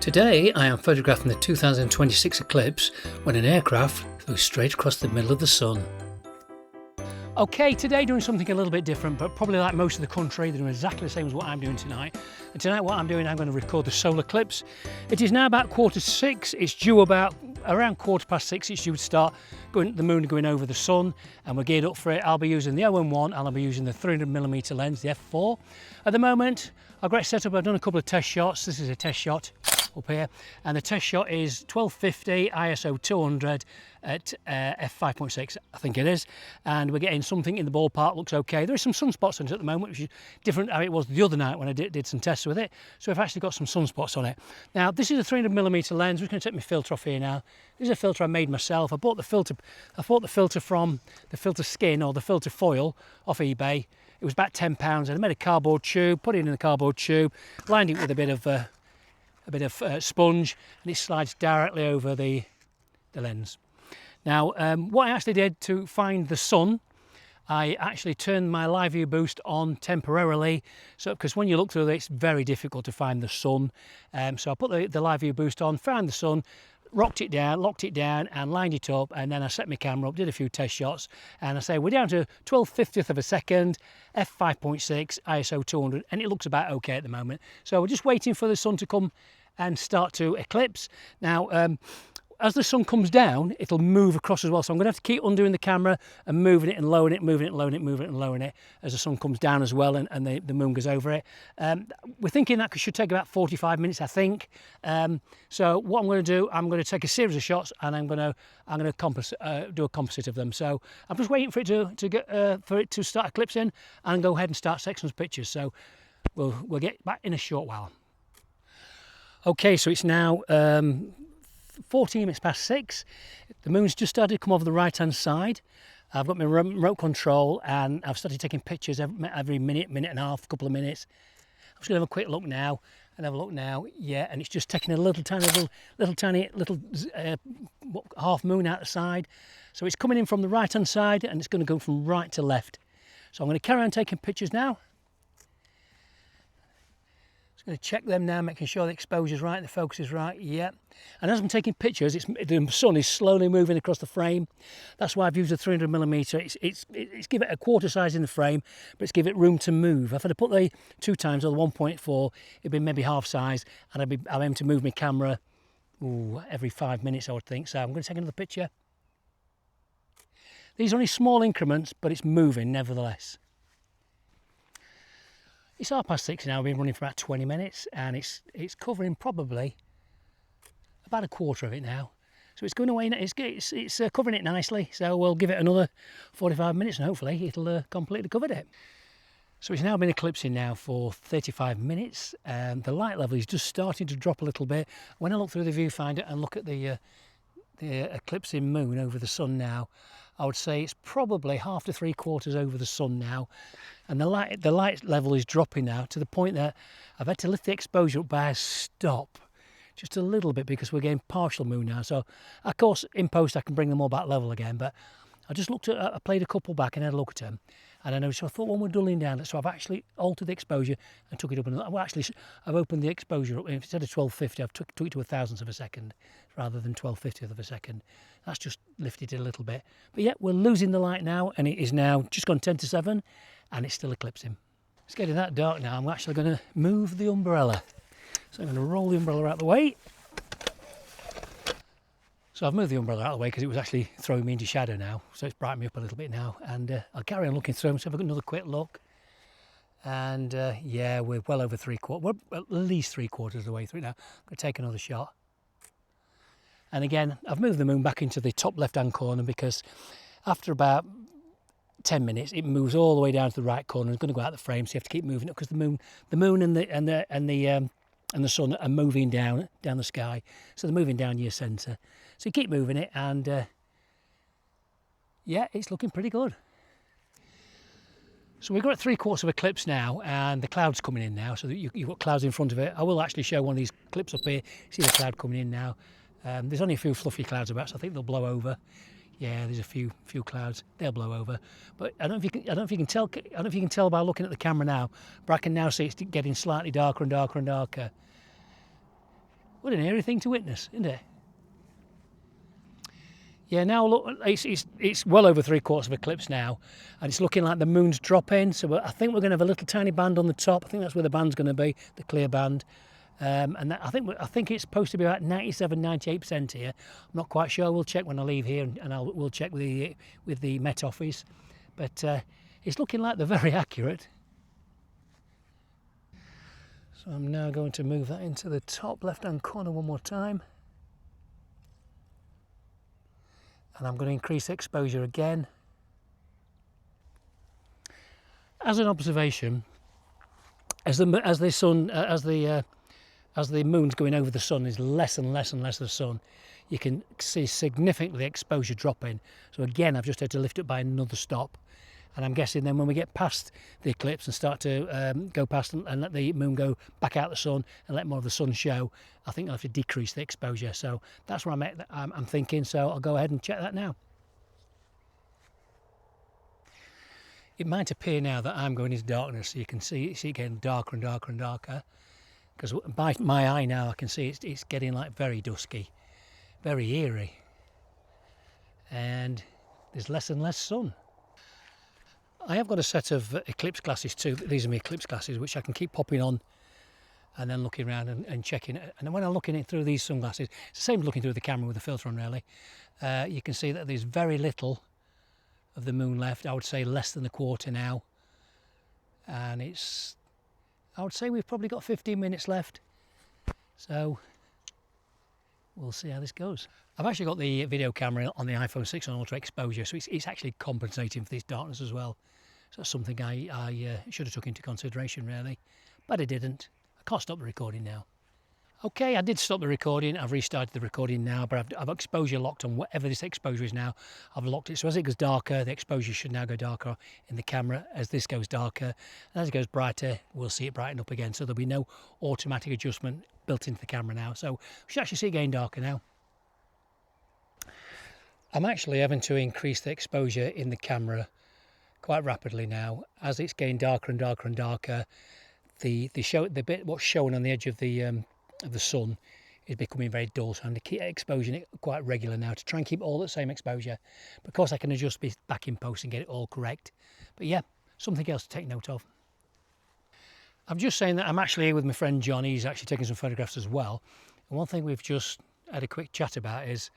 Today I am photographing the 2026 eclipse when an aircraft flew straight across the middle of the sun. Okay, today doing something a little bit different, but probably like most of the country, they're doing exactly the same as what I'm doing tonight. And tonight what I'm doing, I'm going to record the solar eclipse. It is now about 6:15, it's due about around 6:15, it's due to start the moon going over the sun, and we're geared up for it. I'll be using the OM1 and I'll be using the 300mm lens, the f4. At the moment, I've got it set up, I've done a couple of test shots. This is a test shot up here, and the test shot is 1250 ISO 200 at f5.6, I think it is, and we're getting something in the ballpark. Looks okay. There are some sunspots on it at the moment, which is different how it was the other night when I did some tests with it. So I've actually got some sunspots on it. Now this is a 300mm lens. We're going to take my filter off here now. This is a filter I made myself. I bought the filter from the filter skin or the filter foil off eBay. It was about £10, and I made a cardboard tube, put it in the cardboard tube, lined it with a bit of sponge, and it slides directly over the lens. Now, what I actually did to find the sun, I actually turned my live view boost on temporarily, so because when you look through it, it's very difficult to find the sun. So I put the live view boost on, found the sun, locked it down and lined it up, and then I set my camera up, did a few test shots, and I say we're down to 12/50th of a second, f5.6, ISO 200, and it looks about okay at the moment. So we're just waiting for the sun to come and start to eclipse. Now, as the sun comes down, it'll move across as well, so I'm going to have to keep undoing the camera and moving it and lowering it, moving it and lowering it, moving it and lowering it as the sun comes down as well, and the moon goes over it. We're thinking that should take about 45 minutes, I think. So what I'm going to do, I'm going to take a series of shots, and I'm going to do a composite of them. So I'm just waiting for it to start eclipsing, and go ahead and start sections pictures. So we'll get back in a short while. Okay, so it's now 14 minutes past 6. The moon's just started to come over the right hand side. I've got my remote control, and I've started taking pictures every minute and a half, couple of minutes. I'm just going to have a quick look now, yeah, and it's just taking a little tiny half moon out the side. So it's coming in from the right hand side, and it's going to go from right to left. So I'm going to carry on taking pictures now. Just going to check them now, making sure the exposure's right, the focus is right, yeah. And as I'm taking pictures, the sun is slowly moving across the frame. That's why I've used a 300mm. It's give it a quarter size in the frame, but it's give it room to move. If I'd have put the 2 times or the 1.4, it'd be maybe half size, and I'm aiming to move my camera every 5 minutes, I would think. So I'm going to take another picture. These are only small increments, but it's moving nevertheless. It's 6:30 now. I've been running for about 20 minutes, and it's covering probably about a quarter of it now. So it's going away. It's covering it nicely. So we'll give it another 45 minutes, and hopefully it'll completely cover it. So it's now been eclipsing now for 35 minutes, and the light level is just starting to drop a little bit. When I look through the viewfinder and look at the eclipsing moon over the sun now, I would say it's probably half to 3/4 over the sun now, and the light level is dropping now to the point that I've had to lift the exposure up by a stop, just a little bit, because we're getting partial moon now. So of course in post I can bring them all back level again, but I just I played a couple back and had a look at them, and I noticed, so I thought, when we're dulling down, so I've actually altered the exposure and took it up. I've opened the exposure up. Instead of 1250, I've took it to 1,000th of a second rather than 12/50th of a second. That's just lifted it a little bit. But yeah, we're losing the light now, and it is now just gone 10 to 7, and it's still eclipsing. It's getting that dark now. I'm actually going to move the umbrella. So I'm going to roll the umbrella out of the way. So I've moved the umbrella out of the way because it was actually throwing me into shadow now. So it's brightened me up a little bit now, and I'll carry on looking through them. So I've got another quick look, and yeah, we're well over 3/4. We're at least 3/4 of the way through now. I'm going to take another shot. And again, I've moved the moon back into the top left-hand corner, because after about 10 minutes, it moves all the way down to the right corner. It's going to go out of the frame, so you have to keep moving it, because the moon and the sun are moving down the sky, so they're moving down your centre. So you keep moving it, and yeah, it's looking pretty good. So we've got 3/4 of eclipse now, and the cloud's coming in now, so you've got clouds in front of it. I will actually show one of these clips up here. See the cloud coming in now. There's only a few fluffy clouds about, so I think they'll blow over. Yeah, there's a few clouds. They'll blow over. But I don't know if you can tell by looking at the camera now, but I can now see it's getting slightly darker and darker and darker. What an eerie thing to witness, isn't it? Yeah, now look, it's well over 3/4 of eclipse now, and it's looking like the moon's dropping. So I think we're going to have a little tiny band on the top. I think that's where the band's going to be, the clear band. And that, I think it's supposed to be about 97–98% here. I'm not quite sure. We'll check when I leave here, and we'll check with the Met Office. But it's looking like they're very accurate. So I'm now going to move that into the top left-hand corner one more time. And I'm going to increase exposure again. As an observation, as the moon's going over the sun, is less and less and less of the sun, you can see significantly exposure dropping. So again, I've just had to lift it by another stop. And I'm guessing then when we get past the eclipse and start to go past and let the moon go back out the sun and let more of the sun show, I think I'll have to decrease the exposure. So that's what I'm thinking. So I'll go ahead and check that now. It might appear now that I'm going into darkness, so you can see it getting darker and darker and darker. Because by my eye now, I can see it's getting like very dusky, very eerie. And there's less and less sun. I have got a set of eclipse glasses too. These are my eclipse glasses, which I can keep popping on and then looking around and checking it. And when I'm looking it through these sunglasses, it's the same as looking through the camera with the filter on really. You can see that there's very little of the moon left. I would say less than a quarter now. And I would say we've probably got 15 minutes left. So we'll see how this goes. I've actually got the video camera on the iPhone 6 on ultra exposure, so it's actually compensating for this darkness as well. So that's something I should have took into consideration really, but I didn't. I can't stop the recording now. Okay, I did stop the recording. I've restarted the recording now, but I've exposure locked on whatever this exposure is now. I've locked it, so as it goes darker, the exposure should now go darker in the camera as this goes darker. And as it goes brighter, we'll see it brighten up again. So there'll be no automatic adjustment built into the camera now. So we should actually see it getting darker now. I'm actually having to increase the exposure in the camera quite rapidly now. As it's getting darker and darker and darker, the bit what's showing on the edge of the sun is becoming very dull, so I'm going to keep exposing it quite regular now to try and keep all the same exposure. But of course I can adjust this back in post and get it all correct. But yeah, something else to take note of. I'm just saying that I'm actually here with my friend John. He's actually taking some photographs as well. And one thing we've just had a quick chat about is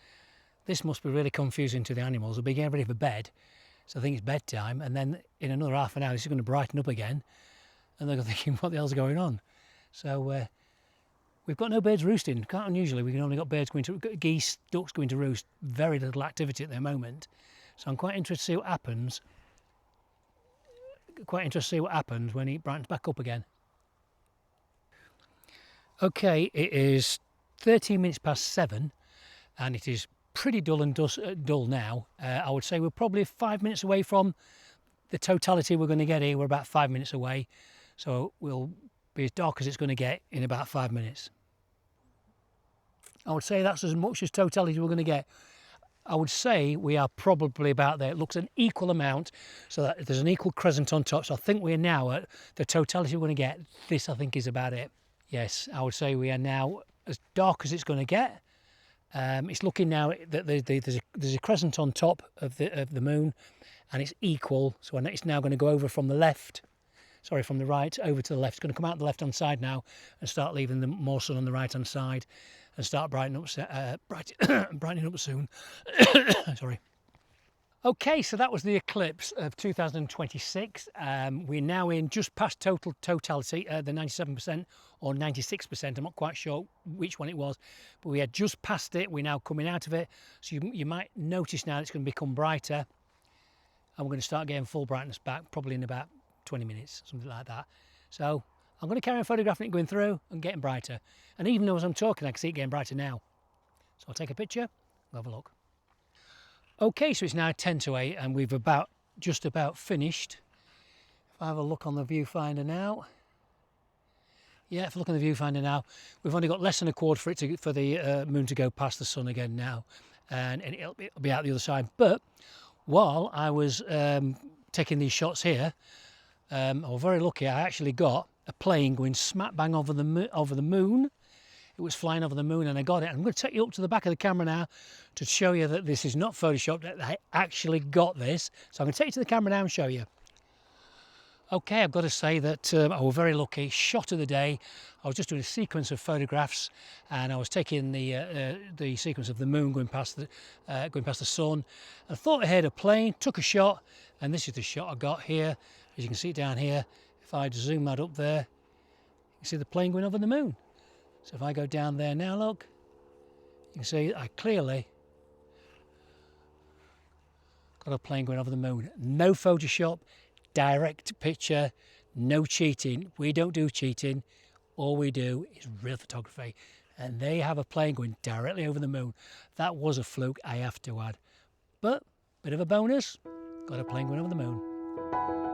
this must be really confusing to the animals. They'll be getting ready for bed, so I think it's bedtime, and then in another half an hour this is going to brighten up again, and they're thinking, what the hell's going on? So we've got no birds roosting. Quite unusually, we can only got birds going to geese, ducks going to roost. Very little activity at the moment, so I'm quite interested to see what happens. When it brightens back up again. Okay, it is 13 minutes past 7, and it is pretty dull and dull now. I would say we're probably 5 minutes away from the totality we're going to get here. We're about 5 minutes away, so we'll be as dark as it's going to get in about 5 minutes. I would say that's as much as totality we're going to get. I would say we are probably about there. It looks an equal amount, so that there's an equal crescent on top. So I think we're now at the totality we're going to get. This, I think, is about it. Yes, I would say we are now as dark as it's going to get. It's looking now that there's a crescent on top of the moon, and it's equal. So it's now going to go over from the right over to the left. It's going to come out the left-hand side now and start leaving the more sun on the right-hand side and start brightening up soon. Sorry. Okay, so that was the eclipse of 2026. We're now in just past totality, the 97% or 96%. I'm not quite sure which one it was, but we had just passed it. We're now coming out of it. So you might notice now it's going to become brighter, and we're going to start getting full brightness back probably in about 20 minutes, something like that. So I'm going to carry on photographing it going through and getting brighter. And even though as I'm talking, I can see it getting brighter now. So I'll take a picture, we'll have a look. Okay, so it's now 10 to 8 and we've just about finished. If I have a look on the viewfinder now. Yeah, if I look on the viewfinder now, we've only got less than a quarter for the moon to go past the sun again now. And it'll be out the other side. But while I was taking these shots here, I was very lucky. I actually got a plane going smack bang over the moon it was flying over the moon and I got it. I'm going to take you up to the back of the camera now to show you that this is not photoshopped, that I actually got this. So I'm going to take you to the camera now and show you. Okay, I've got to say that I was very lucky. Shot of the day. I was just doing a sequence of photographs, and I was taking the sequence of the moon going past the sun. I thought I heard a plane, took a shot, and this is the shot I got here. As you can see down here, if I zoom that up there, you see the plane going over the moon. So if I go down there now, look, you can see I clearly got a plane going over the moon. No Photoshop. Direct picture, no cheating. We don't do cheating. All we do is real photography. And they have a plane going directly over the moon. That was a fluke, I have to add. But, bit of a bonus, got a plane going over the moon.